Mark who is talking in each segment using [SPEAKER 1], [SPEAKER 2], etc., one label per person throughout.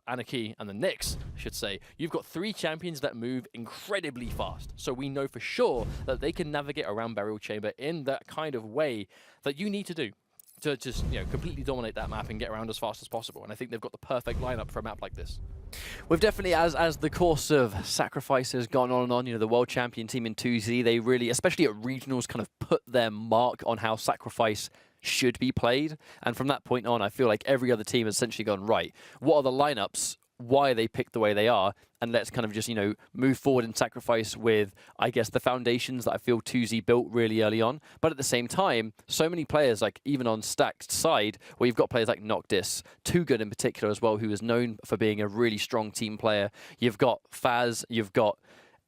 [SPEAKER 1] Anarchy and the Nyx, I should say, you've got 3 champions that move incredibly fast. So we know for sure that they can navigate around Burial Chamber in that kind of way that you need to do to just, you know, completely dominate that map and get around as fast as possible. And I think they've got the perfect lineup for a map like this.
[SPEAKER 2] We've definitely, as the course of Sacrifice has gone on and on, you know, the world champion team in 2Z, they really, especially at regionals, kind of put their mark on how Sacrifice should be played. And from that point on, I feel like every other team has essentially gone, right, what are the lineups? Why they picked the way they are, and let's kind of just, you know, move forward and Sacrifice with, I guess, the foundations that I feel 2Z built really early on. But at the same time, so many players, like even on Stack's side, where you've got players like Noctis, Too Good in particular as well, who is known for being a really strong team player. You've got Faz, you've got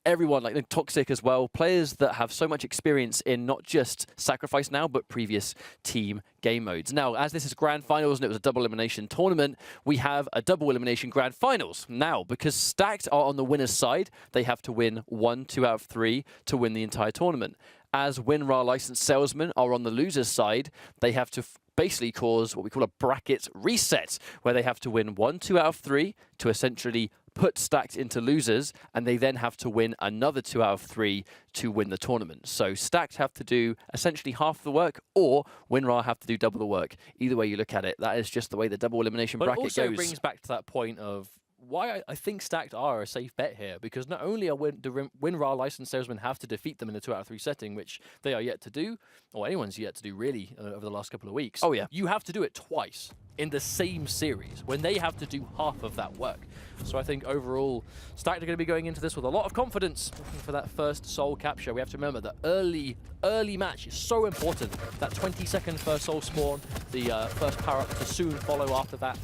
[SPEAKER 2] everyone, like Toxic as well, players that have so much experience in not just Sacrifice now, but previous team game modes. Now, as this is Grand Finals and it was a double elimination tournament, we have a double elimination Grand Finals. Now, because Stacked are on the winner's side, they have to win 1, 2 out of 3 to win the entire tournament. As Winrar licensed salesmen are on the loser's side, they have to basically cause what we call a bracket reset, where they have to win 1, 2 out of 3 to essentially put Stacked into losers, and they then have to win another 2 out of 3 to win the tournament. So Stacked have to do essentially half the work, or Winrar have to do double the work. Either way you look at it, that is just the way the double elimination bracket goes.
[SPEAKER 1] But it also brings back to that point of why I think Stacked are a safe bet here, because not only are the Winrar licensed salesmen have to defeat them in a 2 out of 3 setting, which they are yet to do, or anyone's yet to do really over the last couple of weeks.
[SPEAKER 2] Oh yeah.
[SPEAKER 1] You have to do it twice in the same series when they have to do half of that work. So I think overall, Stacked are going to be going into this with a lot of confidence, looking for that first soul capture. We have to remember that early match is so important. That 20-second first soul spawn, the first power up to soon follow after that.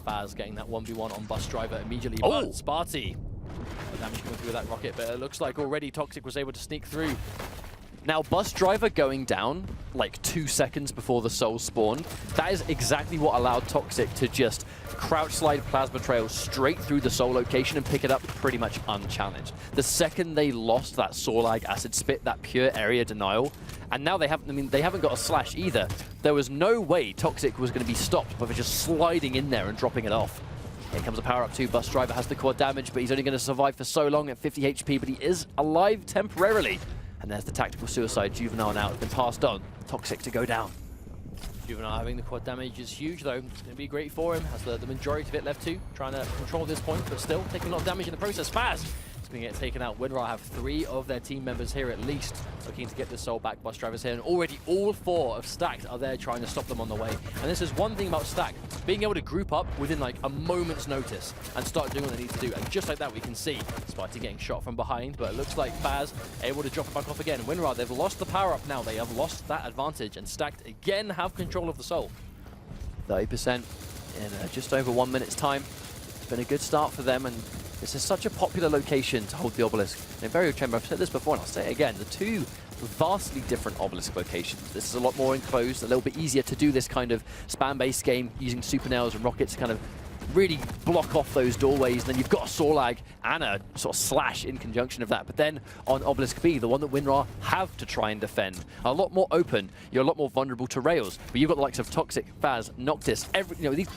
[SPEAKER 1] Faz getting that 1v1 on Bus Driver immediately, but Sparty, the damage coming through with that rocket, but it looks like already Toxic was able to sneak through.
[SPEAKER 2] Now, Bus Driver going down like 2 seconds before the soul spawned, that is exactly what allowed Toxic to just crouch slide Plasma Trail straight through the soul location and pick it up pretty much unchallenged. The second they lost that Solag Acid Spit, that pure area denial, and now they haven't got a slash either. There was no way Toxic was going to be stopped by just sliding in there and dropping it off. Here comes a power up too. Bus Driver has the quad damage, but he's only going to survive for so long at 50 HP, but he is alive temporarily. And there's the tactical suicide. Juvenile now has been passed on. Toxic to go down.
[SPEAKER 1] Juvenile having the quad damage is huge, though. It's going to be great for him. Has the majority of it left too. Trying to control this point, but still taking a lot of damage in the process. Faz is going to get taken out. Winrar have 3 of their team members here at least, looking to get this soul back. Bus Drivers here, and already all 4 of Stacked are there trying to stop them on the way. And this is one thing about Stacked, being able to group up within like a moment's notice and start doing what they need to do. And just like that, we can see Sparty getting shot from behind, but it looks like Faz able to drop it back off again. Winrar, they've lost the power up now. They have lost that advantage, and Stacked again have control of the soul.
[SPEAKER 2] 30% in just over 1 minute's time. It's been a good start for them, and this is such a popular location to hold the obelisk. In Burial Chamber, I've said this before and I'll say it again, the 2 vastly different obelisk locations. This is a lot more enclosed, a little bit easier to do this kind of spam-based game using super nails and rockets to kind of really block off those doorways. And then you've got a Solag and a sort of slash in conjunction of that. But then on Obelisk B, the one that Winrar have to try and defend, a lot more open. You're a lot more vulnerable to rails. But you've got the likes of Toxic, Faz, Noctis.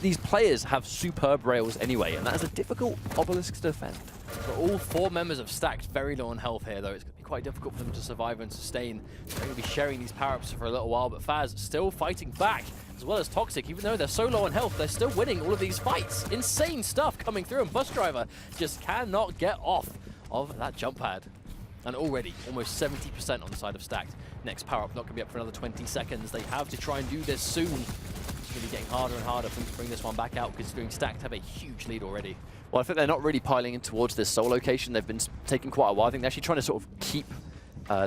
[SPEAKER 2] These players have superb rails anyway, and that is a difficult Obelisk to defend.
[SPEAKER 1] For all 4 members of Stacked, very low on health here, though. It's going to be quite difficult for them to survive and sustain. They're going to be sharing these power-ups for a little while, but Faz still fighting back, as well as Toxic. Even though they're so low on health, they're still winning all of these fights. Insane stuff coming through, and Bus Driver just cannot get off of that jump pad. And already, almost 70% on the side of Stacked. Next power-up not going to be up for another 20 seconds. They have to try and do this soon. It's going to be getting harder and harder for them to bring this one back out, considering Stacked have a huge lead already.
[SPEAKER 2] Well, I think they're not really piling in towards this soul location. They've been taking quite a while. I think they're actually trying to sort of keep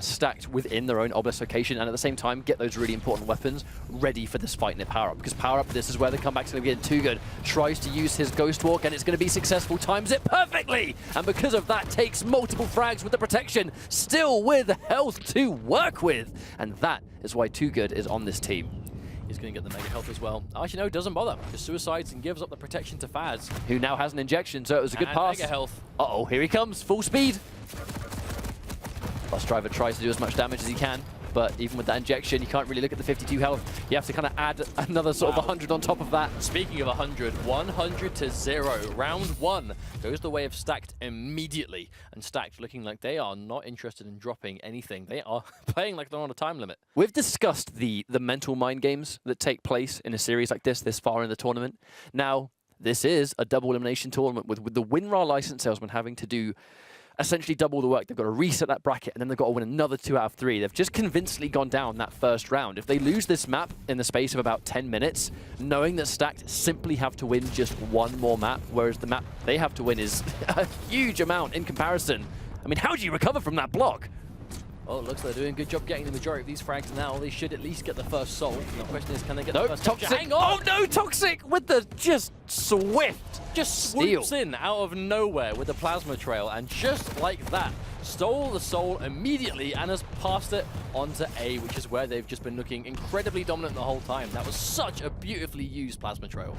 [SPEAKER 2] Stacked within their own obelisk location, and at the same time get those really important weapons ready for this fight in their power-up. Because power-up, this is where the comeback's going to get Too Good. Tries to use his Ghost Walk, and it's going to be successful. Times it perfectly! And because of that, takes multiple frags with the protection, still with health to work with. And that is why Too Good is on this team.
[SPEAKER 1] He's going to get the mega health as well. Actually, no, doesn't bother. Just suicides and gives up the protection to Faz,
[SPEAKER 2] who now has an injection, so it was a good pass.
[SPEAKER 1] Mega health.
[SPEAKER 2] Uh-oh, here he comes, full speed. Bus Driver tries to do as much damage as he can. but even with that injection, you can't really look at the 52 health. You have to kind of add another sort of 100 on top of that.
[SPEAKER 1] Speaking of 100, 100 to 0. Round 1 goes the way of Stacked immediately. And Stacked looking like they are not interested in dropping anything. They are playing like they're on a time limit.
[SPEAKER 2] We've discussed the mental mind games that take place in a series like this far in the tournament. Now, this is a double elimination tournament with the Winrar license salesman having to do essentially double the work. They've got to reset that bracket, and then they've got to win another 2 out of 3. They've just convincingly gone down that first round. If they lose this map in the space of about 10 minutes, knowing that Stacked simply have to win just one more map, whereas the map they have to win is a huge amount in comparison. I mean, how do you recover from that block?
[SPEAKER 1] Well, it looks like they're doing a good job getting the majority of these frags now. They should at least get the first soul. And the question is, can they get the first
[SPEAKER 2] Toxic.
[SPEAKER 1] Hang on!
[SPEAKER 2] Oh no, Toxic with the just swift
[SPEAKER 1] Just
[SPEAKER 2] steal.
[SPEAKER 1] swoops in out of nowhere with the plasma trail, and just like that, stole the soul immediately and has passed it onto A, which is where they've just been looking incredibly dominant the whole time. That was such a beautifully used plasma trail.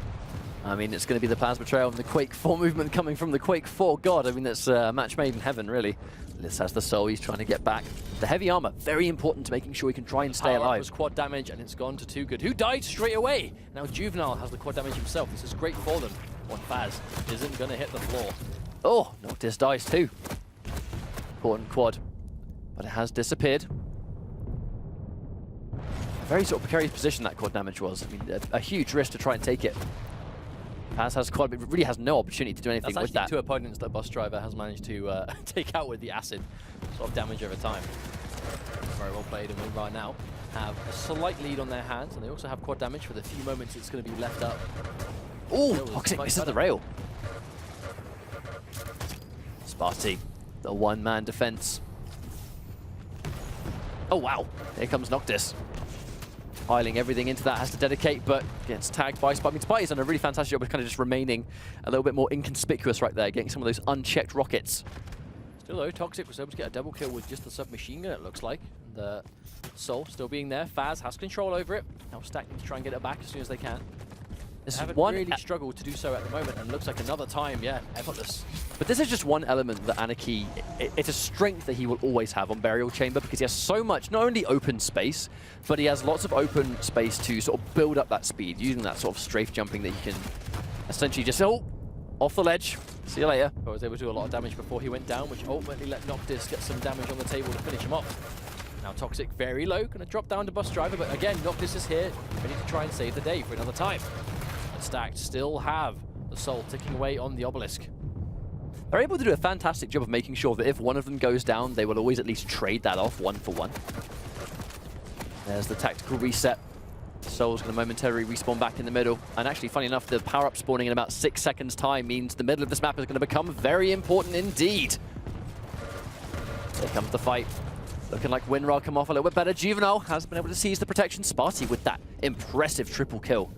[SPEAKER 2] I mean, it's going to be the plasma trail and the Quake 4 movement coming from the Quake 4 god. I mean, that's a match made in heaven, really. Liz has the soul, he's trying to get back. The heavy armor, very important to making sure he can try and stay alive.
[SPEAKER 1] Was quad damage, and it's gone to Too Good, who died straight away. Now Juvenile has the quad damage himself. This is great for them. One Faz isn't going to hit the floor.
[SPEAKER 2] Oh, Noctis dies too. Important quad, but it has disappeared. A very sort of precarious position that quad damage was. I mean, a huge risk to try and take it. Paz has quad, but really has no opportunity to do anything with that.
[SPEAKER 1] That's actually 2 opponents that Bus Driver has managed to take out with the acid sort of damage over time. Very well played, and Winrar now have a slight lead on their hands, and they also have quad damage for the few moments it's going to be left up.
[SPEAKER 2] Oh, Toxic misses the rail. Sparty, the one-man defense. Oh wow, here comes Noctis. Piling everything into that, has to dedicate, but gets tagged by Spy. I mean, Spy's done a really fantastic job of kind of just remaining a little bit more inconspicuous right there, getting some of those unchecked rockets.
[SPEAKER 1] Still though, Toxic was able to get a double kill with just the submachine gun, it looks like. The soul still being there. Faz has control over it. Now Stack need to try and get it back as soon as they can. They haven't really struggled to do so at the moment, and looks like another time, yeah, effortless.
[SPEAKER 2] But this is just one element that Anarchy, it's a strength that he will always have on Burial Chamber, because he has so much, not only open space, but he has lots of open space to sort of build up that speed, using that sort of strafe jumping that he can essentially just, oh, off the ledge, see you later.
[SPEAKER 1] But was able to do a lot of damage before he went down, which ultimately let Noctis get some damage on the table to finish him off. Now Toxic very low, going to drop down to Bus Driver, but again, Noctis is here, ready to try and save the day for another time. And Stacked still have the soul ticking away on the obelisk.
[SPEAKER 2] They're able to do a fantastic job of making sure that if one of them goes down, they will always at least trade that off 1 for 1. There's the tactical reset. Soul's going to momentarily respawn back in the middle. And actually, funny enough, the power-up spawning in about 6 seconds' time means the middle of this map is going to become very important indeed. Here comes the fight. Looking like Winrar come off a little bit better. Juvenile has been able to seize the protection. Sparty with that impressive triple kill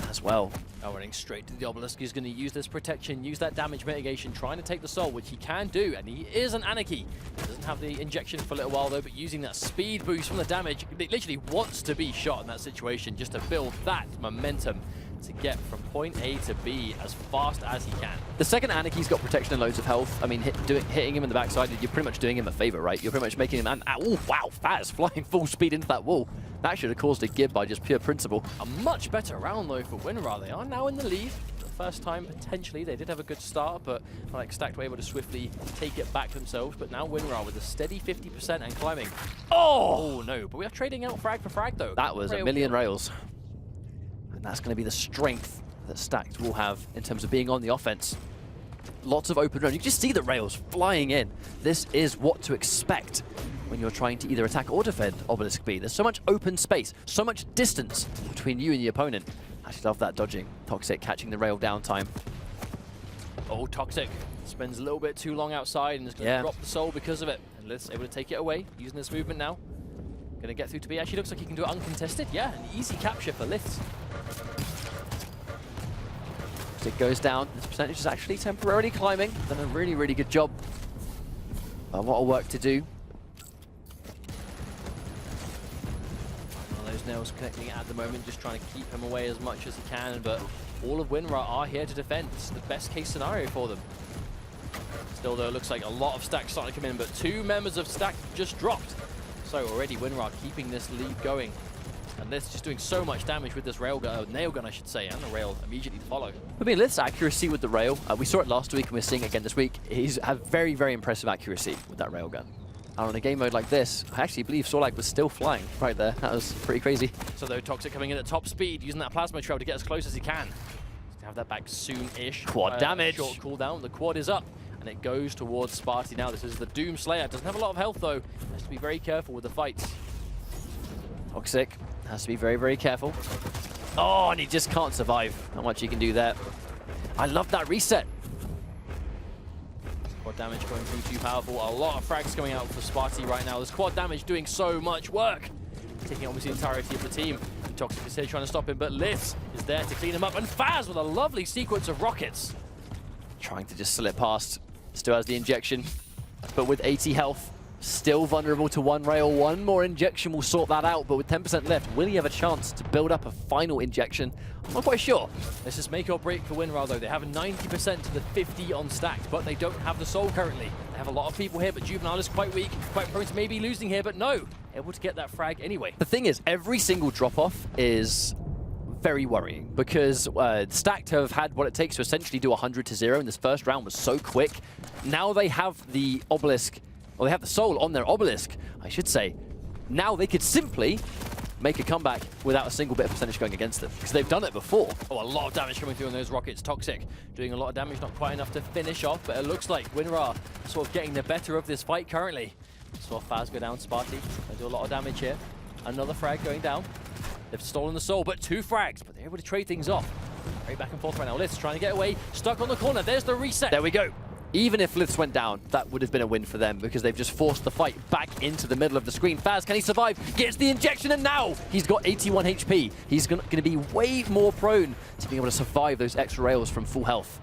[SPEAKER 2] as well.
[SPEAKER 1] Now running straight to the obelisk, he's going to use this protection, use that damage mitigation, trying to take the soul, which he can do, and he is an Anarchy. He doesn't have the injection for a little while though, but using that speed boost from the damage, he literally wants to be shot in that situation, just to build that momentum to get from point A to B as fast as he can.
[SPEAKER 2] The second Anarchy's got protection and loads of health. I mean, hitting him in the backside, you're pretty much doing him a favor, right? You're pretty much making him, oh wow, Faz flying full speed into that wall. That should have caused a gib by just pure principle.
[SPEAKER 1] A much better round though for Winrar. They are now in the lead. For the first time, potentially. They did have a good start, but like Stacked were able to swiftly take it back themselves. But now Winrar with a steady 50% and climbing. Oh no, but we are trading out frag for frag though.
[SPEAKER 2] That was a million rails. And that's going to be the strength that Stacked will have in terms of being on the offense. Lots of open road. You can just see the rails flying in. This is what to expect when you're trying to either attack or defend Obelisk B. There's so much open space, so much distance between you and the opponent. I actually love that dodging. Toxic catching the rail downtime.
[SPEAKER 1] Oh, Toxic spends a little bit too long outside and is going to drop the soul because of it. And Liz able to take it away using this movement now. Going to get through to B. Actually looks like he can do it uncontested. Yeah, an easy capture for Liz.
[SPEAKER 2] It goes down. This percentage is actually temporarily climbing. Done a really, really good job. But what a work to do.
[SPEAKER 1] Those nails connecting at the moment, just trying to keep him away as much as he can, but all of Winrar are here to defend. It's the best case scenario for them. Still though, it looks like a lot of stacks starting to come in, but 2 members of stack just dropped. So already Winrar keeping this lead going. And Lith's just doing so much damage with this nail gun, I should say, and the rail immediately to follow.
[SPEAKER 2] I mean, Lith's accuracy with the rail, we saw it last week and we're seeing it again this week. He's had very, very impressive accuracy with that rail gun. And on a game mode like this, I actually believe Sorlag was still flying right there. That was pretty crazy.
[SPEAKER 1] So though, Toxic coming in at top speed, using that plasma trail to get as close as he can. To have that back soon-ish.
[SPEAKER 2] Quad damage.
[SPEAKER 1] Short cooldown. The quad is up, and it goes towards Sparty now. This is the Doom Slayer. Doesn't have a lot of health though. Has to be very careful with the fights.
[SPEAKER 2] Toxic has to be very, very careful. Oh, and he just can't survive. Not much he can do there. I love that reset.
[SPEAKER 1] Quad damage going through too powerful. A lot of frags coming out for Sparty right now. This quad damage doing so much work. Taking obviously the entirety of the team. And Toxic is here trying to stop him, but Lith is there to clean him up. And Faz with a lovely sequence of rockets.
[SPEAKER 2] Trying to just slip past. Still has the injection, but with 80 health. Still vulnerable to one rail. One more injection will sort that out, but with 10% left, will he have a chance to build up a final injection? I'm not quite sure.
[SPEAKER 1] This is make or break for Winrar though. They have 90% to the 50 on stacked, but they don't have the soul currently. They have a lot of people here, but Juvenile is quite weak, quite prone to maybe losing here, but no, able to get that frag anyway.
[SPEAKER 2] The thing is, every single drop-off is very worrying because Stacked have had what it takes to essentially do 100 to 0, and this first round was so quick. Now they have the obelisk, or they have the soul on their obelisk, I should say. Now they could simply make a comeback without a single bit of percentage going against them, because they've done it before.
[SPEAKER 1] Oh, a lot of damage coming through on those rockets. Toxic doing a lot of damage, not quite enough to finish off, but it looks like Winrar sort of getting the better of this fight currently. Saw Faz go down, Sparty. They do a lot of damage here. Another frag going down. They've stolen the soul, but 2 frags, but they're able to trade things off. Very back and forth right now. Lith's trying to get away, stuck on the corner. There's the reset.
[SPEAKER 2] There we go. Even if Liths went down, that would have been a win for them because they've just forced the fight back into the middle of the screen. Faz, can he survive? Gets the injection, and now he's got 81 HP. He's going to be way more prone to being able to survive those extra rails from full health.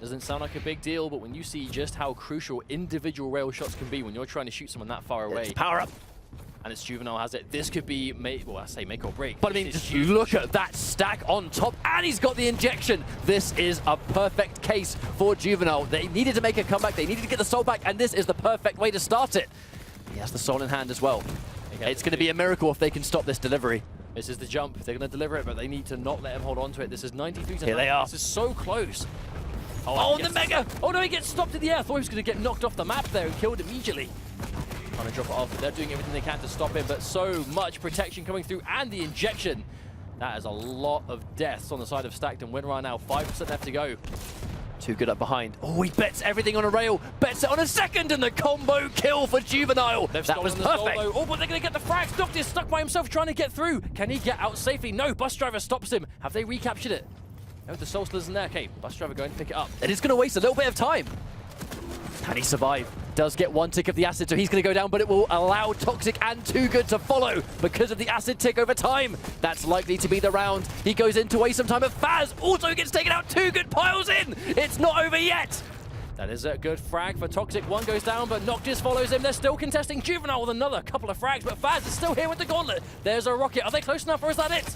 [SPEAKER 1] Doesn't sound like a big deal, but when you see just how crucial individual rail shots can be when you're trying to shoot someone that far away.
[SPEAKER 2] It's power up.
[SPEAKER 1] And it's Juvenile has it. This could be, well, I say make or break.
[SPEAKER 2] But I mean, just look at that stack on top, and he's got the injection. This is a perfect case for Juvenile. They needed to make a comeback. They needed to get the soul back, and this is the perfect way to start it. He has the soul in hand as well. It's going to be a miracle if they can stop this delivery.
[SPEAKER 1] This is the jump. They're going to deliver it, but they need to not let him hold on to it. This is 93 to 9.
[SPEAKER 2] Here they are.
[SPEAKER 1] This is so close. Oh,
[SPEAKER 2] the mega!
[SPEAKER 1] Oh no, he gets stopped in the air. I thought he was going to get knocked off the map there and killed immediately. Trying to drop it off. They're doing everything they can to stop him, but so much protection coming through, and the injection. That is a lot of deaths on the side of Stacked and Winrar now. 5% left to go.
[SPEAKER 2] Too good up behind. Oh, he bets everything on a rail. Bets it on a second, and the combo kill for Juvenile. That was perfect.
[SPEAKER 1] Oh, but they're going to get the frags. Doctor is stuck by himself trying to get through. Can he get out safely? No, Bus Driver stops him. Have they recaptured it? No, the soul still isn't there. Okay, Bus Driver going to pick it up.
[SPEAKER 2] It is going to waste a little bit of time. Can he survive? Does get 1 tick of the acid, so he's going to go down, but it will allow Toxic and Too Good to follow because of the acid tick over time. That's likely to be the round. He goes in to waste some time, but Faz also gets taken out. Too Good piles in. It's not over yet.
[SPEAKER 1] That is a good frag for Toxic. One goes down, but Noctis follows him. They're still contesting. Juvenile with another couple of frags, but Faz is still here with the gauntlet. There's a rocket. Are they close enough, or is that it?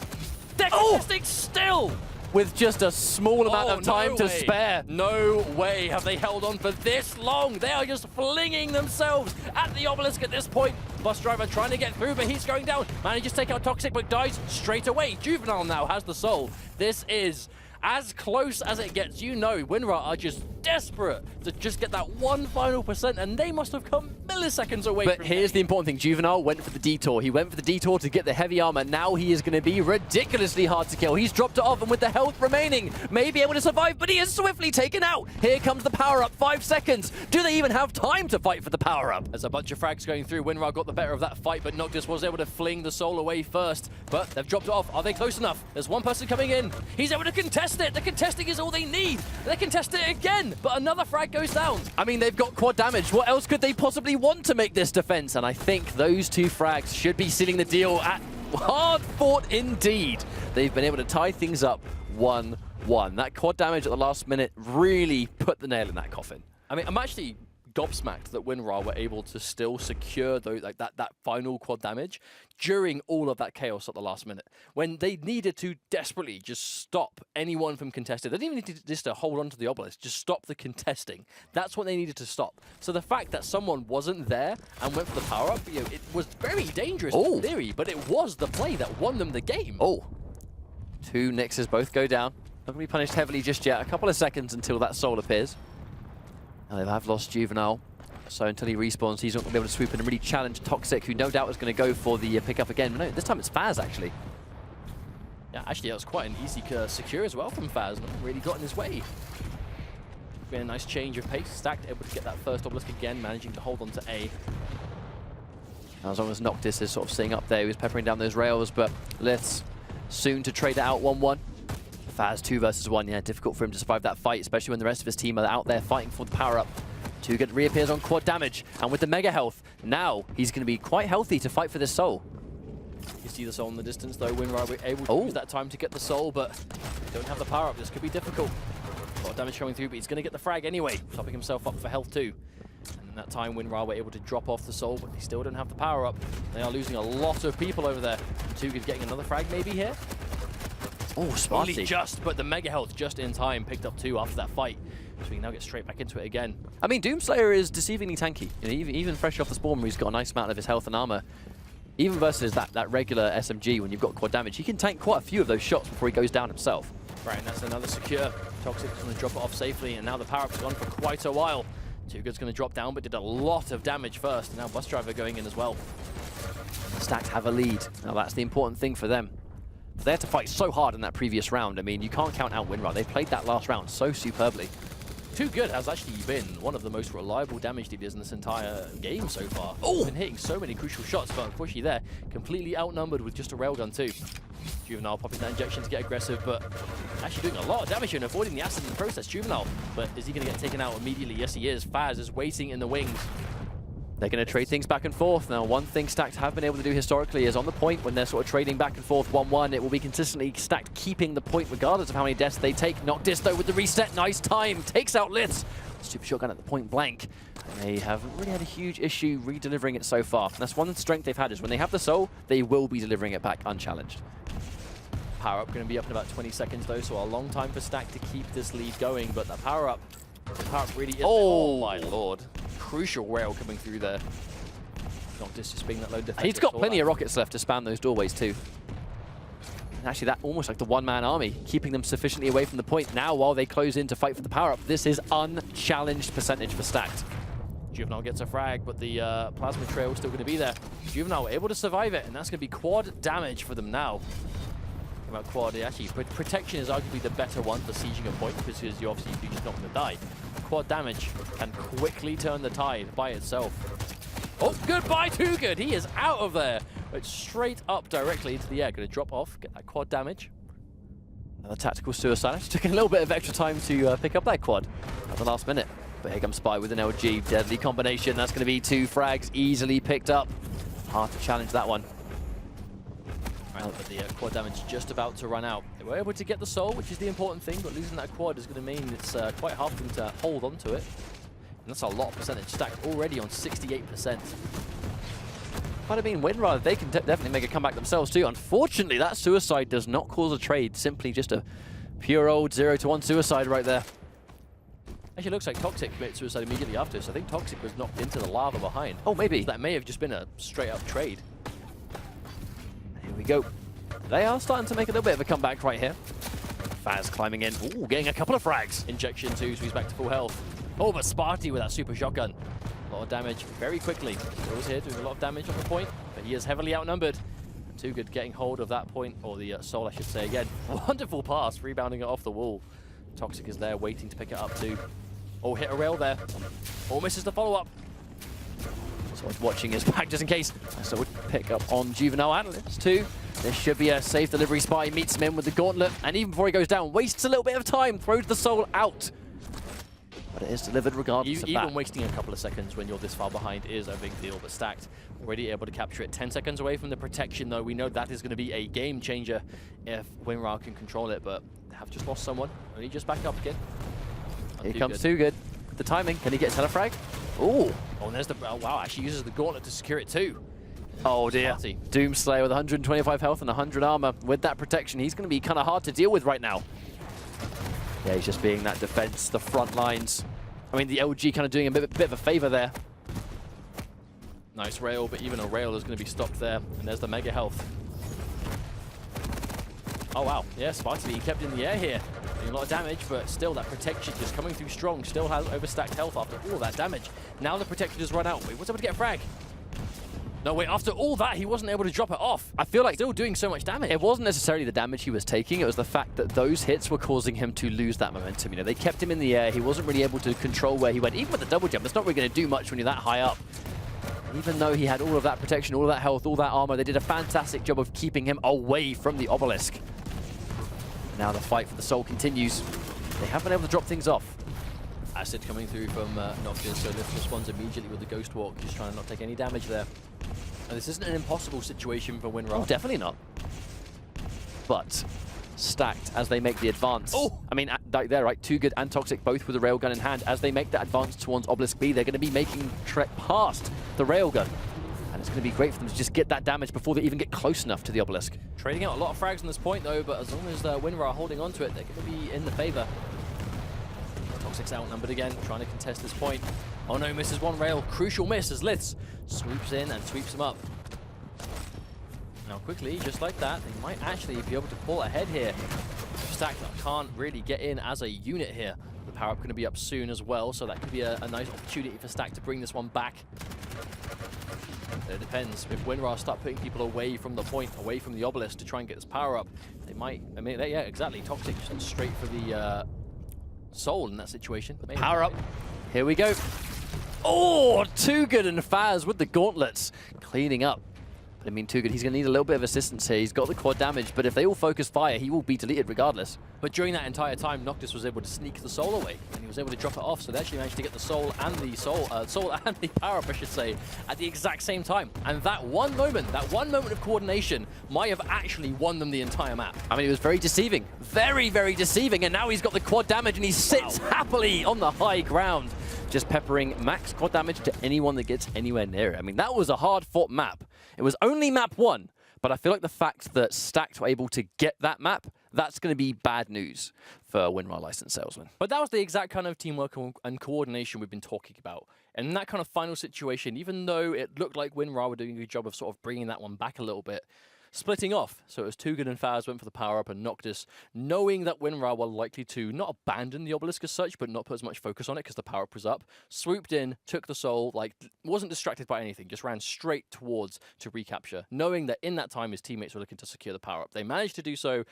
[SPEAKER 1] They're contesting still!
[SPEAKER 2] With just a small amount of time to spare.
[SPEAKER 1] No way have they held on for this long. They are just flinging themselves at the obelisk at this point. Bus Driver trying to get through, but he's going down. Manages to take out Toxic, but dies straight away. Juvenile now has the soul. This is as close as it gets. You know, Winrar are just desperate to just get that one final percent, and they must have come milliseconds away.
[SPEAKER 2] But here's the important thing. Juvenile went for the detour. He went for the detour to get the heavy armor. Now he is going to be ridiculously hard to kill. He's dropped it off, and with the health remaining, may be able to survive, but he is swiftly taken out. Here comes the power-up. 5 seconds. Do they even have time to fight for the power-up?
[SPEAKER 1] There's a bunch of frags going through. Winrar got the better of that fight, but Noctis was able to fling the soul away first. But they've dropped it off. Are they close enough? There's one person coming in. He's able to contest it. The contesting is all they need. They contest it again, but another frag goes down.
[SPEAKER 2] I mean, they've got quad damage. What else could they possibly want to make this defense? And I think those 2 frags should be sealing the deal at hard fought indeed. They've been able to tie things up 1-1. That quad damage at the last minute really put the nail in that coffin.
[SPEAKER 1] I mean, I'm actually
[SPEAKER 2] gobsmacked that Winrar were able to still secure that final quad damage during all of that chaos at the last minute. When they needed to desperately just stop anyone from contesting. They didn't even need to just to hold on to the obelisk, just stop the contesting. That's what they needed to stop. So the fact that someone wasn't there and went for the power-up, you know, it was very dangerous in theory, but it was the play that won them the game. Oh, 2 Nixes both go down. Not going to be punished heavily just yet. A couple of seconds until that soul appears. Now they have lost Juvenile. So until he respawns, he's not going to be able to swoop in and really challenge Toxic, who no doubt is going to go for the pickup again. But no, this time it's Faz, actually.
[SPEAKER 1] Yeah, actually, that was quite an easy secure as well from Faz. Nothing really got in his way. Been a nice change of pace. Stacked, able to get that first obelisk again, managing to hold on to A.
[SPEAKER 2] Now, as long as Noctis is sort of sitting up there, he was peppering down those rails, but Lith's soon to trade it out 1-1. Faz 2 versus 1, yeah, difficult for him to survive that fight, especially when the rest of his team are out there fighting for the power-up. Too Good reappears on quad damage, and with the mega health, now he's going to be quite healthy to fight for this soul.
[SPEAKER 1] You see the soul in the distance though. Winrar were able to use that time to get the soul, but don't have the power up. This could be difficult. A lot of damage coming through, but he's going to get the frag anyway, topping himself up for health too. And in that time, Winrar were able to drop off the soul, but they still don't have the power up. They are losing a lot of people over there. Too Good getting another frag maybe here.
[SPEAKER 2] Oh, smarty.
[SPEAKER 1] Only just, but the mega health just in time, picked up 2 after that fight. So we can now get straight back into it again.
[SPEAKER 2] I mean, Doomslayer is deceivingly tanky. You know, even fresh off the spawn where he's got a nice amount of his health and armor. Even versus that regular SMG when you've got quad damage, he can tank quite a few of those shots before he goes down himself.
[SPEAKER 1] Right, and that's another secure. Toxic is going to drop it off safely, and now the power-up's gone for quite a while. Too Good's going to drop down, but did a lot of damage first, and now Bus Driver going in as well.
[SPEAKER 2] Stacked have a lead. Now that's the important thing for them. They had to fight so hard in that previous round. I mean, you can't count out Winrar. They played that last round so superbly.
[SPEAKER 1] Too Good has actually been one of the most reliable damage dealers in this entire game so far. Oh! Been hitting so many crucial shots, but unfortunately there, completely outnumbered with just a railgun too. Juvenile popping that injection to get aggressive, but actually doing a lot of damage here and avoiding the acid in the process. Juvenile, but is he going to get taken out immediately? Yes, he is. Faz is waiting in the wings.
[SPEAKER 2] They're going to trade things back and forth. Now, one thing Stacked have been able to do historically is on the point, when they're sort of trading back and forth 1-1, it will be consistently Stacked keeping the point regardless of how many deaths they take. Noctis, though, with the reset. Nice time. Takes out Lith. Super shotgun at the point blank. And they haven't really had a huge issue re-delivering it so far. And that's one strength they've had, is when they have the soul, they will be delivering it back unchallenged.
[SPEAKER 1] Power-up going to be up in about 20 seconds, though, so a long time for Stacked to keep this lead going. But the power-up really is... Oh, my lord. Crucial rail coming through there. Noctis just being that low defense.
[SPEAKER 2] He's got plenty of rockets left to spam those doorways too. And actually, that almost like the one-man army, keeping them sufficiently away from the point. Now, while they close in to fight for the power-up, this is unchallenged percentage for Stacked.
[SPEAKER 1] Juvenile gets a frag, but the plasma trail is still going to be there. Juvenile were able to survive it, and that's going to be quad damage for them now. About quad, actually, protection is arguably the better one for sieging a point, because you're obviously just not going to die. Quad damage can quickly turn the tide by itself. Oh, goodbye, Too Good. He is out of there. Went straight up directly into the air. Going to drop off, get that quad damage.
[SPEAKER 2] Another tactical suicide. Just took a little bit of extra time to pick up that quad at the last minute. But here comes Spy with an LG. Deadly combination. That's going to be 2 frags easily picked up. Hard to challenge that one.
[SPEAKER 1] Right, but the quad damage just about to run out. They were able to get the soul, which is the important thing, but losing that quad is going to mean it's quite hard for them to hold on to it. And that's a lot of percentage. Stacked already on 68%.
[SPEAKER 2] But I mean, Winrar, they can definitely make a comeback themselves too. Unfortunately, that suicide does not cause a trade. Simply just a pure old 0-1 suicide right there.
[SPEAKER 1] Actually, it looks like Toxic committed suicide immediately after, so I think Toxic was knocked into the lava behind.
[SPEAKER 2] Oh, maybe.
[SPEAKER 1] So that may have just been a straight-up trade.
[SPEAKER 2] Here we go. They are starting to make a little bit of a comeback right here. Faz climbing in. Ooh, getting a couple of frags.
[SPEAKER 1] Injection too, so he's back to full health. Oh, but Sparty with that super shotgun. A lot of damage very quickly. Still here doing a lot of damage on the point, but he is heavily outnumbered. Too Good getting hold of that point, or the soul, I should say again. Wonderful pass, rebounding it off the wall. Toxic is there waiting to pick it up too. Oh, hit a rail there. Oh, misses the follow-up.
[SPEAKER 2] So he's watching his back just in case. So would pick up on Juvenile Analyst too. This should be a safe delivery. Spy meets him in with the gauntlet, and even before he goes down, wastes a little bit of time, throws the soul out. But it is delivered regardless of that.
[SPEAKER 1] Even wasting a couple of seconds when you're this far behind is a big deal, but Stacked already able to capture it. 10 seconds away from the protection, though. We know that is going to be a game changer if Winrar can control it, but they have just lost someone. Only just back up again.
[SPEAKER 2] Here comes Too Good. The timing. Can he get telefrag? Ooh.
[SPEAKER 1] Oh, and there's the... Oh, wow, actually uses the gauntlet to secure it too.
[SPEAKER 2] Oh dear.
[SPEAKER 1] Party.
[SPEAKER 2] Doomslayer with 125 health and 100 armor. With that protection, he's going to be kind of hard to deal with right now. Yeah, he's just being that defense, the front lines. I mean, the LG kind of doing a bit of a favor there.
[SPEAKER 1] Nice rail, but even a rail is going to be stopped there. And there's the mega health. Oh, wow. Yeah, Sparty, he kept in the air here. Doing a lot of damage, but still that protection just coming through strong. Still has overstacked health after all that damage. Now the protection just run out. Wait, was able to get a frag? No, wait, after all that, he wasn't able to drop it off.
[SPEAKER 2] I feel like
[SPEAKER 1] still doing so much damage.
[SPEAKER 2] It wasn't necessarily the damage he was taking, it was the fact that those hits were causing him to lose that momentum. You know, they kept him in the air, he wasn't really able to control where he went. Even with the double jump, it's not really going to do much when you're that high up. Even though he had all of that protection, all of that health, all that armor, they did a fantastic job of keeping him away from the obelisk. Now the fight for the soul continues. They have been able to drop things off.
[SPEAKER 1] Acid coming through from Noctis, so Lift responds immediately with the Ghost Walk, just trying to not take any damage there. And this isn't an impossible situation for Winrar.
[SPEAKER 2] Oh, definitely not. But stacked as they make the advance.
[SPEAKER 1] Oh!
[SPEAKER 2] I mean, like there, right? Too Good and Toxic both with the railgun in hand. As they make that advance towards Obelisk B, they're going to be making trek past the railgun. And it's going to be great for them to just get that damage before they even get close enough to the Obelisk.
[SPEAKER 1] Trading out a lot of frags on this point, though, but as long as Winrar are holding on to it, they're going to be in the favor. Toxic's outnumbered again, trying to contest this point. Oh no, misses one rail. Crucial miss as Liths swoops in and sweeps him up. Now quickly, just like that, they might actually be able to pull ahead here. Stack can't really get in as a unit here. The power-up going to be up soon as well, so that could be a nice opportunity for Stack to bring this one back. It depends. If Winrar start putting people away from the point, away from the obelisk to try and get this power-up, they might... I mean, yeah, exactly. Toxic just went straight for the soul in that situation.
[SPEAKER 2] Power up. Here we go. Oh, Too Good and Faz with the gauntlets. Cleaning up. But I mean, Too Good, he's going to need a little bit of assistance here. He's got the quad damage, but if they all focus fire, he will be deleted regardless.
[SPEAKER 1] But during that entire time, Noctis was able to sneak the soul away, and he was able to drop it off, so they actually managed to get the soul and the soul and the power-up, I should say, at the exact same time. And that one moment of coordination might have actually won them the entire map.
[SPEAKER 2] I mean, it was very deceiving. Very, very deceiving, and now he's got the quad damage, and he sits happily on the high ground, just peppering max quad damage to anyone that gets anywhere near it. I mean, that was a hard-fought map. It was only map 1, but I feel like the fact that Stacked were able to get that map, that's going to be bad news for Winrar licensed salesmen.
[SPEAKER 1] But that was the exact kind of teamwork and coordination we've been talking about. And in that kind of final situation, even though it looked like Winrar were doing a good job of sort of bringing that one back a little bit, splitting off. So it was Too Good and Faz went for the power-up, and Noctis, knowing that Winrar were likely to not abandon the obelisk as such, but not put as much focus on it because the power-up was up, swooped in, took the soul, like, wasn't distracted by anything, just ran straight towards to recapture, knowing that in that time his teammates were looking to secure the power-up. They managed to do so,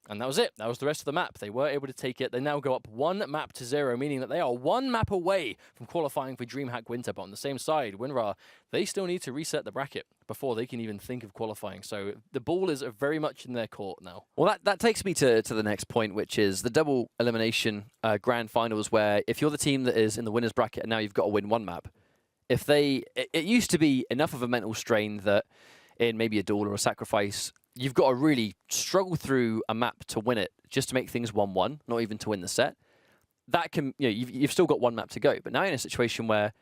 [SPEAKER 1] and that was it. That was the rest of the map. They were able to take it. They now go up 1-0, meaning that they are 1 map away from qualifying for Dreamhack Winter. But on the same side, Winrar, they still need to reset the bracket before they can even think of qualifying. So the ball is very much in their court now.
[SPEAKER 2] Well, that takes me to the next point, which is the double elimination grand finals, where if you're the team that is in the winner's bracket and now you've got to win 1 map, if they... It used to be enough of a mental strain that in maybe a duel or a sacrifice, you've got to really struggle through a map to win it, just to make things 1-1, not even to win the set. That can, you know, you've still got 1 map to go, but now you're in a situation where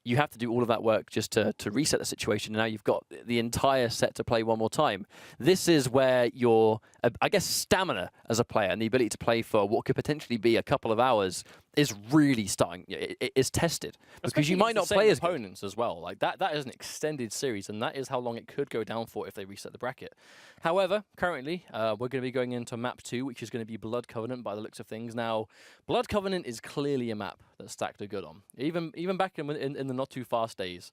[SPEAKER 2] you have to do all of that work just to reset the situation, and now you've got the entire set to play one more time. This is where your, I guess, stamina as a player and the ability to play for what could potentially be a couple of hours is really starting, it is tested. Because you might not play as
[SPEAKER 1] opponents as well. Like that is an extended series, and that is how long it could go down for if they reset the bracket. However, currently, we're going to be going into map 2, which is going to be Blood Covenant by the looks of things. Now, Blood Covenant is clearly a map that Stacked are good on. Even back in the not too fast days,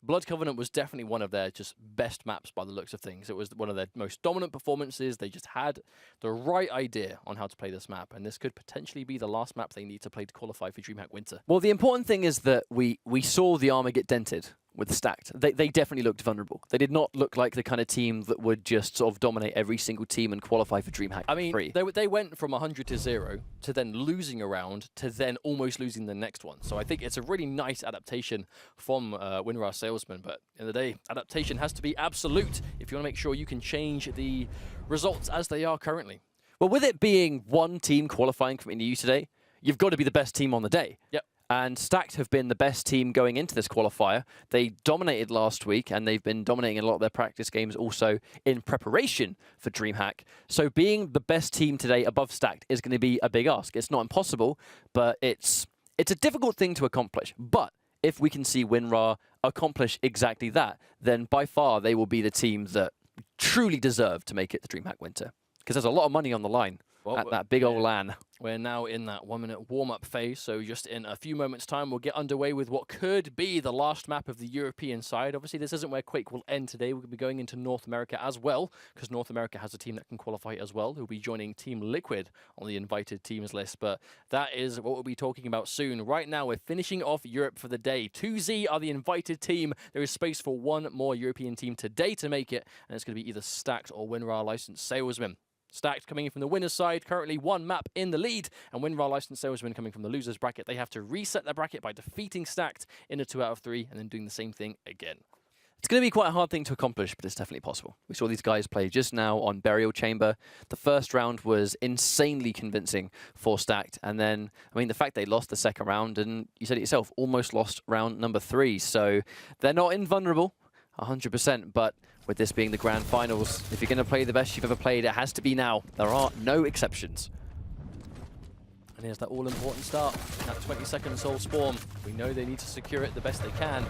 [SPEAKER 1] Blood Covenant was definitely one of their just best maps by the looks of things. It was one of their most dominant performances. They just had the right idea on how to play this map, and this could potentially be the last map they need to play to qualify for Dreamhack Winter.
[SPEAKER 2] Well, the important thing is that we saw the armor get dented with Stacked. They definitely looked vulnerable. They did not look like the kind of team that would just sort of dominate every single team and qualify for Dreamhack.
[SPEAKER 1] I mean, they went from 100 to 0 to then losing a round to then almost losing the next one. So I think it's a really nice adaptation from Winrar Salesman. But in the day, adaptation has to be absolute if you want to make sure you can change the results as they are currently.
[SPEAKER 2] Well, with it being one team qualifying from EU today, you've got to be the best team on the day.
[SPEAKER 1] Yep.
[SPEAKER 2] And Stacked have been the best team going into this qualifier. They dominated last week, and they've been dominating a lot of their practice games also in preparation for Dreamhack. So being the best team today above Stacked is going to be a big ask. It's not impossible, but it's a difficult thing to accomplish. But if we can see Winrar accomplish exactly that, then by far they will be the team that truly deserve to make it the Dreamhack winter. Because there's a lot of money on the line at that big old LAN.
[SPEAKER 1] We're now in that 1-minute warm-up phase, so just in a few moments' time, we'll get underway with what could be the last map of the European side. Obviously, this isn't where Quake will end today. We're going to be going into North America as well, because North America has a team that can qualify as well, who'll be joining Team Liquid on the invited teams list. But that is what we'll be talking about soon. Right now, we're finishing off Europe for the day. 2Z are the invited team. There is space for one more European team today to make it, and it's going to be either Stacked or Winrar licensed salesmen. Stacked coming in from the winner's side, currently one map in the lead, and Winrar licensed salesmen coming from the loser's bracket. They have to reset their bracket by defeating Stacked in a 2 out of 3 and then doing the same thing again.
[SPEAKER 2] It's going to be quite a hard thing to accomplish, but it's definitely possible. We saw these guys play just now on Burial Chamber. The first round was insanely convincing for Stacked, and then, I mean, the fact they lost the second round, and you said it yourself, almost lost round number 3, so they're not invulnerable, 100%, but with this being the grand finals, if you're going to play the best you've ever played, it has to be now. There are no exceptions.
[SPEAKER 1] And here's that all-important start. That 20-second soul spawn. We know they need to secure it the best they can.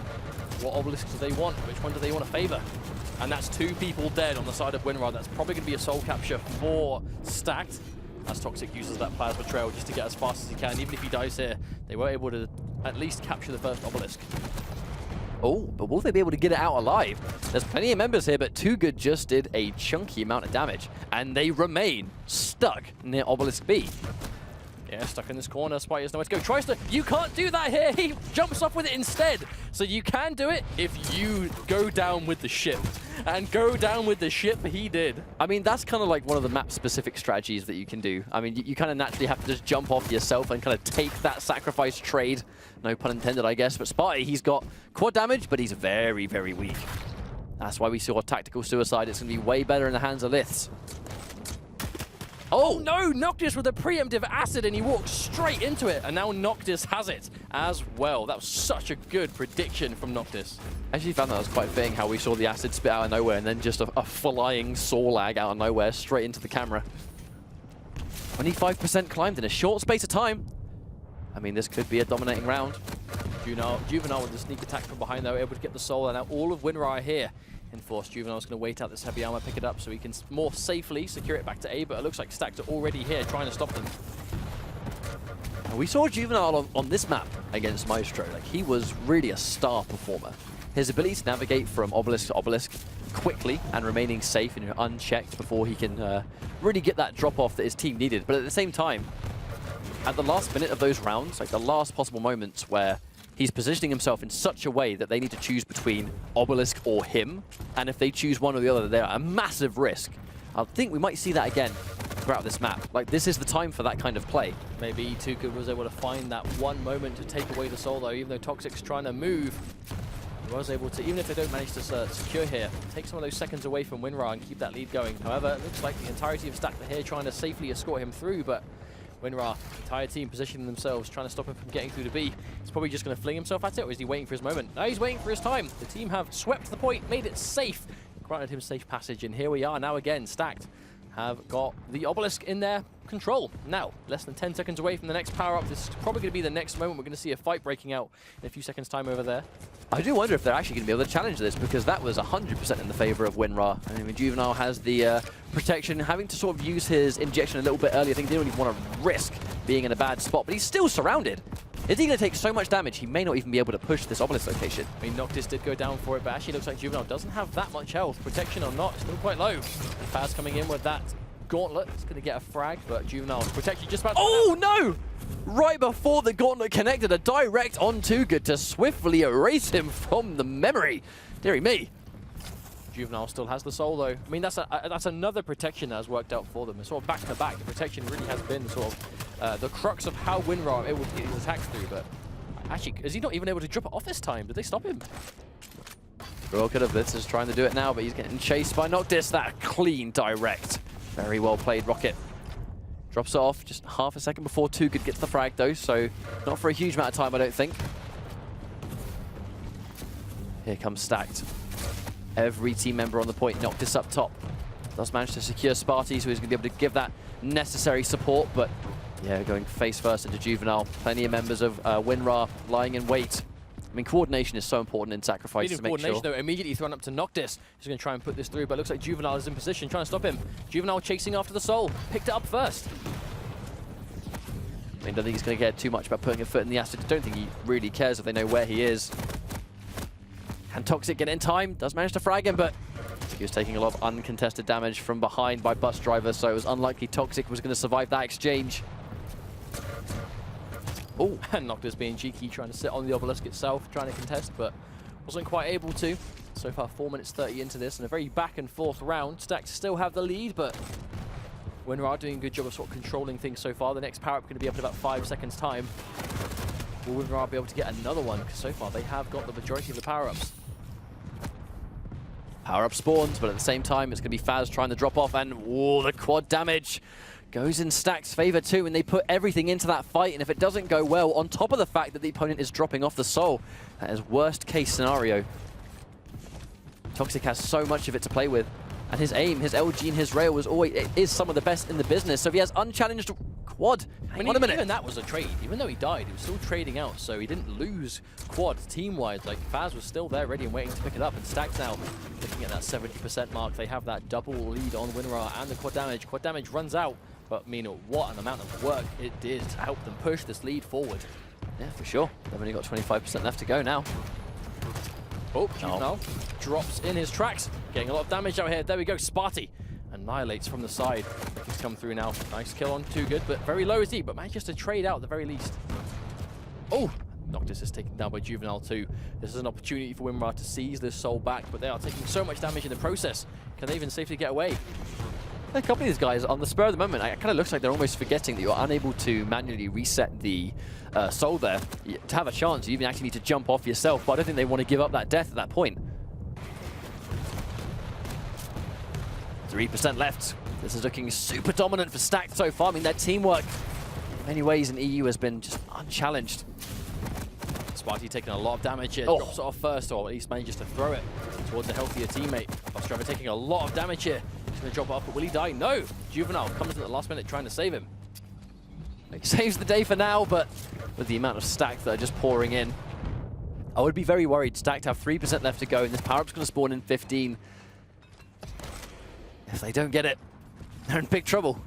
[SPEAKER 1] What obelisks do they want? Which one do they want to favor? And that's 2 people dead on the side of Winrar. That's probably going to be a soul capture for Stacked, as Toxic uses that plasma trail just to get as fast as he can. Even if he dies here, they were able to at least capture the first obelisk.
[SPEAKER 2] Oh, but will they be able to get it out alive? There's plenty of members here, but Too Good just did a chunky amount of damage, and they remain stuck near Obelisk B.
[SPEAKER 1] Yeah, stuck in this corner. Spite has nowhere to go. Tries to... You can't do that here! He jumps off with it instead! So you can do it if you go down with the ship. And go down with the ship, he did.
[SPEAKER 2] I mean, that's kind of like one of the map-specific strategies that you can do. I mean, you kind of naturally have to just jump off yourself and kind of take that sacrifice trade. No pun intended, I guess. But Sparty, he's got quad damage, but he's very, very weak. That's why we saw a tactical suicide. It's going to be way better in the hands of Liths.
[SPEAKER 1] Oh no, Noctis with a preemptive acid, and he walks straight into it, and now Noctis has it as well. That was such a good prediction from Noctis.
[SPEAKER 2] I actually found that was quite fitting how we saw the acid spit out of nowhere and then just a flying saw lag out of nowhere straight into the camera. 25% climbed in a short space of time. I mean, this could be a dominating round.
[SPEAKER 1] Juvenile with the sneak attack from behind, though, able to get the soul, and now all of Winrar here. Enforced. Juvenile's going to wait out this heavy armor, pick it up so he can more safely secure it back to A, but it looks like Stacked are already here trying to stop them.
[SPEAKER 2] We saw Juvenile on this map against Maestro. Like, he was really a star performer. His ability to navigate from obelisk to obelisk quickly and remaining safe and unchecked before he can really get that drop-off that his team needed. But at the same time, at the last minute of those rounds, like the last possible moments where he's positioning himself in such a way that they need to choose between obelisk or him, and if they choose one or the other, they're at a massive risk. I think we might see that again throughout this map. Like, this is the time for that kind of play.
[SPEAKER 1] Maybe Too Good was able to find that one moment to take away the soul, though, even though Toxic's trying to move. He was able to, even if they don't manage to secure here, take some of those seconds away from Winrar and keep that lead going. However, it looks like the entirety of Stacked are here trying to safely escort him through, but Winrar, entire team positioning themselves, trying to stop him from getting through to B. He's probably just going to fling himself at it, or is he waiting for his moment? No, he's waiting for his time. The team have swept the point, made it safe, granted him safe passage, and here we are now again. Stacked have got the obelisk in their control. Now, less than 10 seconds away from the next power-up. This is probably going to be the next moment we're going to see a fight breaking out in a few seconds' time over there.
[SPEAKER 2] I do wonder if they're actually going to be able to challenge this, because that was 100% in the favor of Winrar. I mean, Juvenile has the protection, having to sort of use his injection a little bit earlier. I think they don't even want to risk being in a bad spot, but he's still surrounded. Is he going to take so much damage, he may not even be able to push this obelisk location?
[SPEAKER 1] I mean, Noctis did go down for it, but actually looks like Juvenile doesn't have that much health. Protection or not, still quite low. Faz coming in with that gauntlet. It's going to get a frag, but Juvenile's protection just about...
[SPEAKER 2] Oh, no! Right before the gauntlet connected, a direct on Too Good to swiftly erase him from the memory. Dearie me.
[SPEAKER 1] Juvenile still has the soul, though. I mean, that's another protection that has worked out for them. It's sort of back-to-back. The protection really has been sort of the crux of how Winrar are able to get his attacks through, but actually, is he not even able to drop it off this time? Did they stop him?
[SPEAKER 2] Real good of this is trying to do it now, but he's getting chased by Noctis. That clean direct. Very well played, Rocket. Drops it off just half a second before Too Good gets the frag though, so not for a huge amount of time, I don't think. Here comes Stacked. Every team member on the point. Noctis up top. Does manage to secure Sparty, so he's going to be able to give that necessary support, but yeah, going face first into Juvenile. Plenty of members of Winrar lying in wait. I mean, coordination is so important in Sacrifice to make
[SPEAKER 1] coordination,
[SPEAKER 2] sure.
[SPEAKER 1] though, immediately thrown up to Noctis. He's going to try and put this through, but it looks like Juvenile is in position, trying to stop him. Juvenile chasing after the Soul. Picked it up first.
[SPEAKER 2] I mean, I don't think he's going to care too much about putting a foot in the acid. I don't think he really cares if they know where he is. Can Toxic get in time? Does manage to frag him, but he was taking a lot of uncontested damage from behind by Bus Driver, so it was unlikely Toxic was going to survive that exchange.
[SPEAKER 1] Oh, and Noctis being cheeky, trying to sit on the obelisk itself, trying to contest, but wasn't quite able to. So far, 4 minutes 30 into this, and a very back and forth round. Stacked still have the lead, but Winrar doing a good job of sort of controlling things so far. The next power-up going to be up in about 5 seconds' time. Will Winrar be able to get another one? Because so far, they have got the majority of the power-ups.
[SPEAKER 2] Power-up spawns, but at the same time, it's going to be Faz trying to drop off, and whoa, the quad damage goes in Stack's favor too, and they put everything into that fight, and if it doesn't go well, on top of the fact that the opponent is dropping off the Soul, that is worst case scenario. Toxic has so much of it to play with, and his aim, his LG and his rail is some of the best in the business, so if he has unchallenged quad, hang on a minute.
[SPEAKER 1] Even that was a trade. Even though he died, he was still trading out, so he didn't lose quad team-wide. Like, Faz was still there ready and waiting to pick it up, and Stack's now looking at that 70% mark. They have that double lead on Winrar and the quad damage. Quad damage runs out, but I mean, what an amount of work it did to help them push this lead forward.
[SPEAKER 2] Yeah, for sure. They've only got 25% left to go now.
[SPEAKER 1] Oh, Juvenile drops in his tracks, getting a lot of damage out here. There we go, Sparty annihilates from the side. He's come through now. Nice kill on Too Good, but very low is he, but manages to trade out at the very least. Oh, Noctis is taken down by Juvenile too. This is an opportunity for Winrar to seize this Soul back, but they are taking so much damage in the process. Can they even safely get away?
[SPEAKER 2] A couple of these guys, on the spur of the moment, it kind of looks like they're almost forgetting that you're unable to manually reset the Soul there. To have a chance, you even actually need to jump off yourself, but I don't think they want to give up that death at that point. 3% left. This is looking super dominant for Stacked so far. I mean, their teamwork, in many ways, in EU has been just unchallenged.
[SPEAKER 1] Sparty taking a lot of damage here. Drops it off first, or at least manages to throw it towards a healthier teammate. Bus Driver taking a lot of damage here. He's going to drop it off, but will he die? No! Juvenile comes in at the last minute trying to save him.
[SPEAKER 2] He saves the day for now, but with the amount of Stacked that are just pouring in, I would be very worried. Stacked have 3% left to go, and this power-up's going to spawn in 15. If they don't get it, they're in big trouble.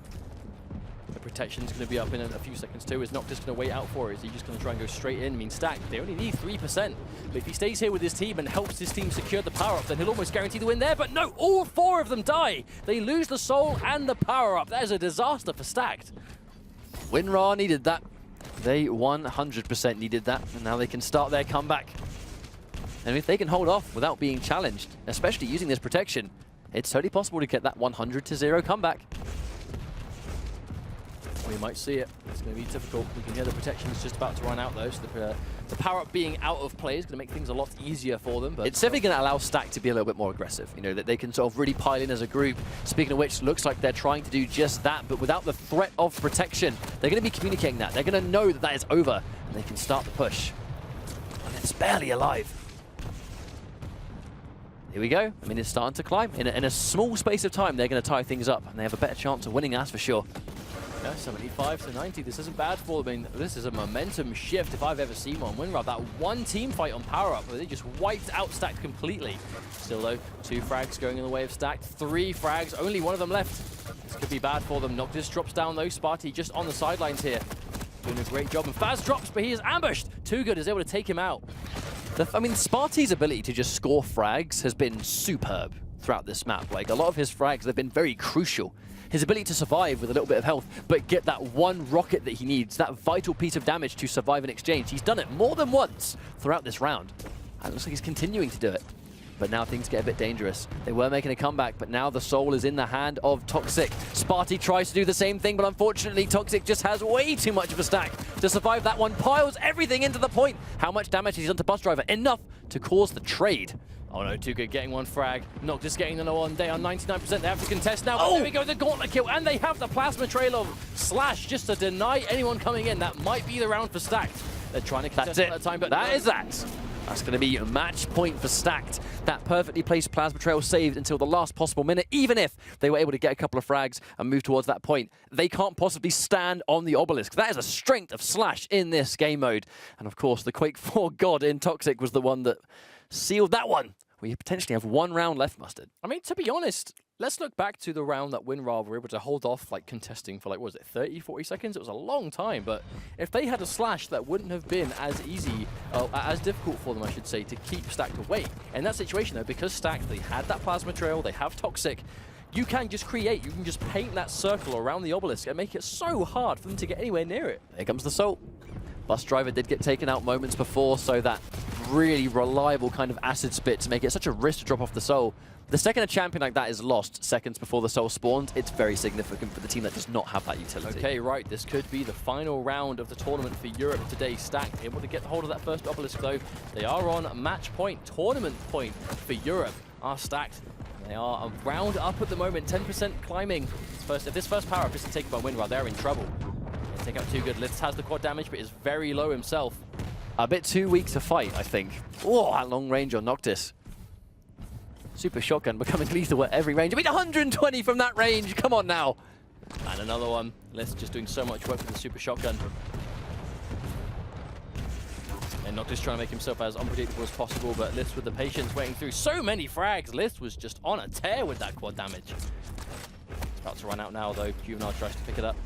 [SPEAKER 1] The protection's going to be up in a few seconds too. Is Noctis going to wait out for it? Is he just going to try and go straight in? I mean, Stacked, they only need 3%. But if he stays here with his team and helps his team secure the power-up, then he'll almost guarantee the win there. But no, all 4 of them die. They lose the Soul and the power-up. That is a disaster for Stacked.
[SPEAKER 2] Winrar needed that. They 100% needed that, and now they can start their comeback. And if they can hold off without being challenged, especially using this protection, it's totally possible to get that 100-0 comeback.
[SPEAKER 1] We might see it. It's going to be difficult. We can hear the protection's just about to run out though, so the power-up being out of play is going to make things a lot easier for them. But
[SPEAKER 2] it's definitely going to allow Stack to be a little bit more aggressive. You know, that they can sort of really pile in as a group. Speaking of which, looks like they're trying to do just that, but without the threat of protection. They're going to be communicating that. They're going to know that that is over, and they can start the push. And it's barely alive. Here we go. I mean, it's starting to climb. In a small space of time, they're going to tie things up, and they have a better chance of winning, that's for sure.
[SPEAKER 1] Yeah, 75 to 90. This isn't bad for them. I mean, this is a momentum shift if I've ever seen one. Winrar, that one team fight on power-up where they just wiped out Stacked completely. Still though, 2 frags going in the way of Stacked. 3 frags, only one of them left. This could be bad for them. Noctis drops down though. Sparty just on the sidelines here. Doing a great job. And Faz drops, but he is ambushed. Too Good is able to take him out.
[SPEAKER 2] I mean, Sparty's ability to just score frags has been superb throughout this map. Like, a lot of his frags have been very crucial. His ability to survive with a little bit of health, but get that one rocket that he needs, that vital piece of damage to survive an exchange. He's done it more than once throughout this round. And it looks like he's continuing to do it. But now things get a bit dangerous. They were making a comeback, but now the Soul is in the hand of Toxic. Sparty tries to do the same thing, but unfortunately Toxic just has way too much of a stack to survive that one. Piles everything into the point. How much damage has he done to Bus Driver? Enough to cause the trade.
[SPEAKER 1] Oh no, Too Good getting one frag. Noctis getting another one. They are 99%. They have to contest now. Oh, there we go, the gauntlet kill. And they have the plasma trail of Slash just to deny anyone coming in. That might be the round for Stacked. They're trying to contest at that time, but
[SPEAKER 2] that is that. That's going to be a match point for Stacked. That perfectly placed plasma trail saved until the last possible minute. Even if they were able to get a couple of frags and move towards that point, they can't possibly stand on the obelisk. That is a strength of Slash in this game mode. And of course, the Quake 4 god in Toxic was the one that sealed that one. We potentially have one round left, Mustard.
[SPEAKER 1] I mean, to be honest, let's look back to the round that Winrar were able to hold off, like, contesting for, like, what was it, 30, 40 seconds? It was a long time, but if they had a Slash, that wouldn't have been as easy, as difficult for them, I should say, to keep Stacked away. In that situation, though, because Stacked, they had that plasma trail, they have Toxic, you can just create, you can just paint that circle around the obelisk and make it so hard for them to get anywhere near it.
[SPEAKER 2] Here comes the Soul. Bus Driver did get taken out moments before, so that really reliable kind of acid spit to make it such a risk to drop off the Soul. The second a champion like that is lost seconds before the Soul spawns, it's very significant for the team that does not have that utility.
[SPEAKER 1] Okay, right, this could be the final round of the tournament for Europe today. Stacked able to get hold of that first obelisk though. They are on match point, tournament point for Europe. Are Stacked. They are a round up at the moment, 10% climbing. If this first power-up isn't taken by Winrar, they're in trouble. They take out Too Good. Litz has the quad damage, but is very low himself.
[SPEAKER 2] A bit too weak to fight, I think. Oh, that long range on Noctis. Super Shotgun becoming lethal at every range. I mean, 120 from that range. Come on now.
[SPEAKER 1] And another one. Litz just doing so much work with the Super Shotgun. And Noctis trying to make himself as unpredictable as possible, but Litz with the patience waiting through so many frags. Litz was just on a tear with that quad damage. It's about to run out now, though. Juvenile tries to pick it up.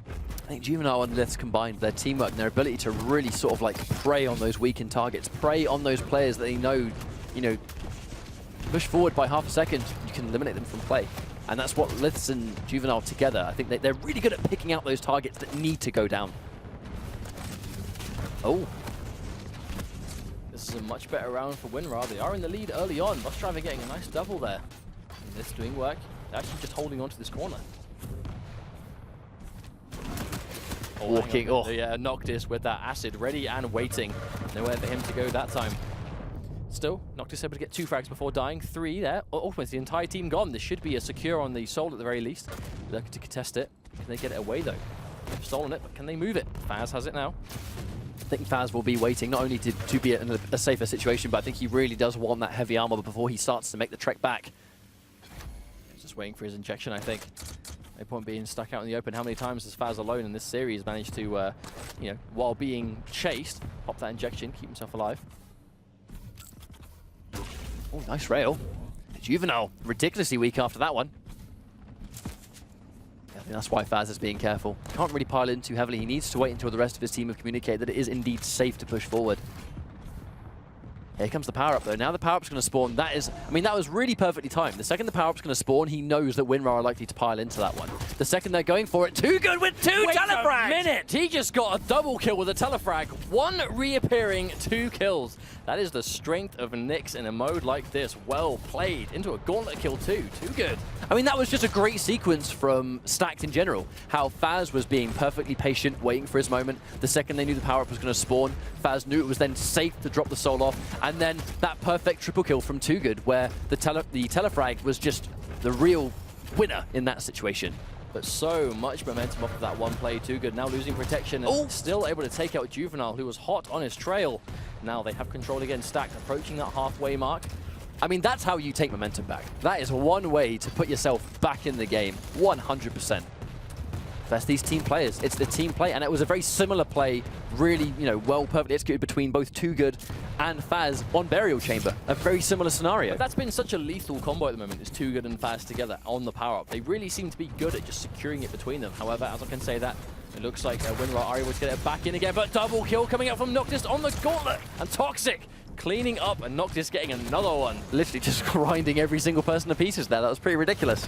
[SPEAKER 2] I think Juvenile and Litz combined, their teamwork and their ability to really sort of like prey on those weakened targets, prey on those players that they know, you know, push forward by half a second, you can eliminate them from play. And that's what Litz and Juvenile together, I think they're really good at picking out those targets that need to go down. Oh.
[SPEAKER 1] This is a much better round for Winrar. They are in the lead early on. Bus Driver getting a nice double there. And Litz doing work. They're actually just holding on to this corner.
[SPEAKER 2] Walking, oh.
[SPEAKER 1] Yeah, Noctis with that acid ready and waiting. Nowhere for him to go that time. Still, Noctis able to get 2 frags before dying. 3 there. Ultimately, the entire team gone. This should be a secure on the Soul at the very least. Looking to contest it. Can they get it away though? They've stolen it, but can they move it? Faz has it now.
[SPEAKER 2] I think Faz will be waiting, not only to be in a safer situation, but I think he really does want that heavy armor before he starts to make the trek back.
[SPEAKER 1] He's just waiting for his injection, I think. No point being stuck out in the open. How many times has Faz alone in this series managed to, you know, while being chased, pop that injection, keep himself alive?
[SPEAKER 2] Oh, nice rail. Juvenile, ridiculously weak after that one. I think that's why Faz is being careful. Can't really pile in too heavily. He needs to wait until the rest of his team have communicated that it is indeed safe to push forward. Here comes the power-up, though. Now the power-up's going to spawn. That is, I mean, that was really perfectly timed. The second the power-up's going to spawn, he knows that Winrar are likely to pile into that one. The second they're going for it, Too Good with 2 telefrags!
[SPEAKER 1] Wait a minute! He just got a double kill with a telefrag. 1 reappearing, 2 kills. That is the strength of Nyx in a mode like this. Well played. Into a gauntlet kill too. Too good.
[SPEAKER 2] I mean, that was just a great sequence from Stacked in general. How Faz was being perfectly patient, waiting for his moment. The second they knew the power-up was going to spawn, Faz knew it was then safe to drop the Soul off. And then that perfect triple kill from Too Good, where the telefrag was just the real winner in that situation.
[SPEAKER 1] But so much momentum off of that one play. Too Good now losing protection and still able to take out Juvenile, who was hot on his trail. Now they have control again. Stacked approaching that halfway mark.
[SPEAKER 2] I mean, that's how you take momentum back. That is one way to put yourself back in the game, 100%. That's these team players. It's the team play, and it was a very similar play, really, you know, well, perfectly executed between both Too Good and Faz on Burial Chamber. A very similar scenario.
[SPEAKER 1] But that's been such a lethal combo at the moment, is Too Good and Faz together on the power-up. They really seem to be good at just securing it between them. However, as I can say that, it looks like Winrar are able to get it back in again, but double kill coming out from Noctis on the gauntlet, and Toxic cleaning up, and Noctis getting another one.
[SPEAKER 2] Literally just grinding every single person to pieces there. That was pretty ridiculous.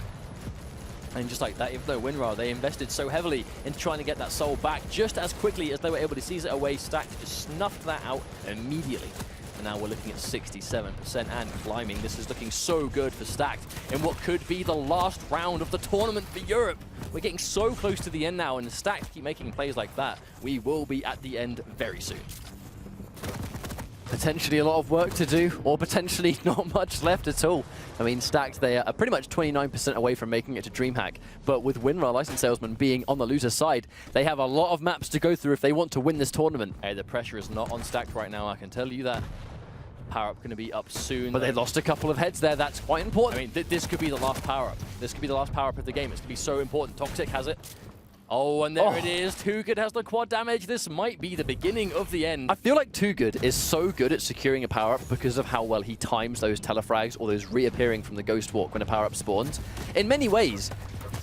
[SPEAKER 1] And just like that, even though Winrar, they invested so heavily into trying to get that Soul back, just as quickly as they were able to seize it away, Stacked just snuffed that out immediately. And now we're looking at 67% and climbing. This is looking so good for Stacked in what could be the last round of the tournament for Europe. We're getting so close to the end now, and Stacked keep making plays like that. We will be at the end very soon.
[SPEAKER 2] potentially a lot of work to do, or potentially not much left at all. I mean, Stacked, they are pretty much 29% away from making it to Dreamhack, but with Winrar License Salesman being on the loser side, they have a lot of maps to go through if they want to win this tournament.
[SPEAKER 1] Hey, the pressure is not on Stacked right now, I can tell you that. Power-up going to be up soon.
[SPEAKER 2] But they lost a couple of heads there, that's quite important.
[SPEAKER 1] I mean, this could be the last power-up. This could be the last power-up of the game. It's going to be so important. Toxic has it. Oh, and there it is. Too Good has the quad damage. This might be the beginning of the end.
[SPEAKER 2] I feel like Too Good is so good at securing a power-up because of how well he times those telefrags or those reappearing from the Ghost Walk when a power-up spawns. In many ways,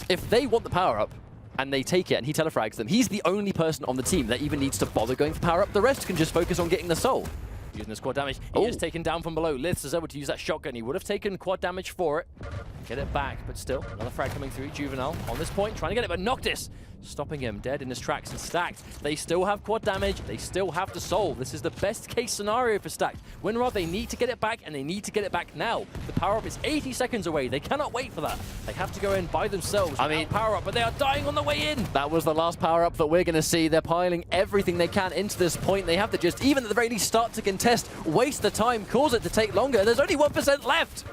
[SPEAKER 2] if they want the power-up, and they take it and he telefrags them, he's the only person on the team that even needs to bother going for power-up. The rest can just focus on getting the soul.
[SPEAKER 1] Using the quad damage. He is taken down from below. Liths is able to use that shotgun. He would have taken quad damage for it. Get it back, but still, another frag coming through. Juvenile on this point, trying to get it, but Noctis stopping him dead in his tracks and Stacked. They still have quad damage. They still have the soul. This is the best case scenario for Stacked. Winrar, they need to get it back, and they need to get it back now. The power-up is 80 seconds away. They cannot wait for that. They have to go in by themselves. I mean, power-up, but they are dying on the way in.
[SPEAKER 2] That was the last power-up that we're going to see. They're piling everything they can into this point. They have to just, even at the very least, start to contest, waste the time, cause it to take longer. There's only 1% left.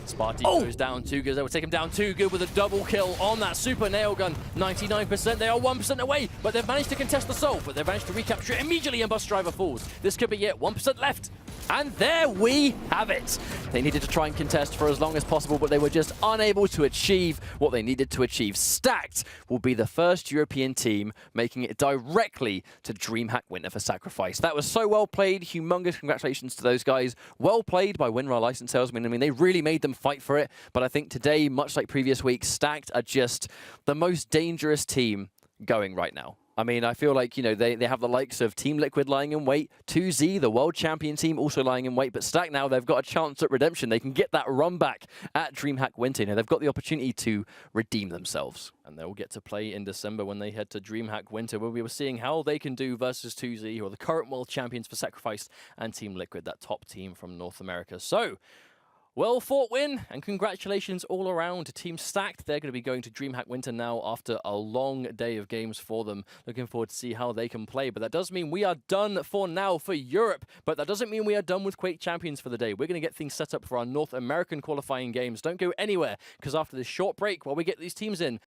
[SPEAKER 1] Sparty goes down. Too Good. They will take him down. Too Good with a double kill on that super nail gun. 99%. They are 1% away, but they've managed to contest the soul, but they've managed to recapture it immediately, and Bus Driver falls. This could be it. 1% left. And there we have it. They needed to try and contest for as long as possible, but they were just unable to achieve what they needed to achieve. Stacked will be the first European team making it directly to Dreamhack winner for Sacrifice. That was so well played. Humongous congratulations to those guys. Well played by Winrar License Salesman. I mean, they really made them fight for it. But I think today, much like previous weeks, Stacked are just the most dangerous team going right now. I mean, I feel like, you know, they have the likes of Team Liquid lying in wait, 2Z, the world champion team, also lying in wait, but Stacked now, they've got a chance at redemption. They can get that run back at Dreamhack Winter. You know, they've got the opportunity to redeem themselves. And they'll get to play in December when they head to Dreamhack Winter, where we were seeing how they can do versus 2Z, who are the current world champions for Sacrifice, and Team Liquid, that top team from North America. So, well fought win, and congratulations all around to Team Stacked. They're going to be going to Dreamhack Winter now after a long day of games for them. Looking forward to see how they can play. But that does mean we are done for now for Europe. But that doesn't mean we are done with Quake Champions for the day. We're going to get things set up for our North American qualifying games. Don't go anywhere, because after this short break, while we get these teams in,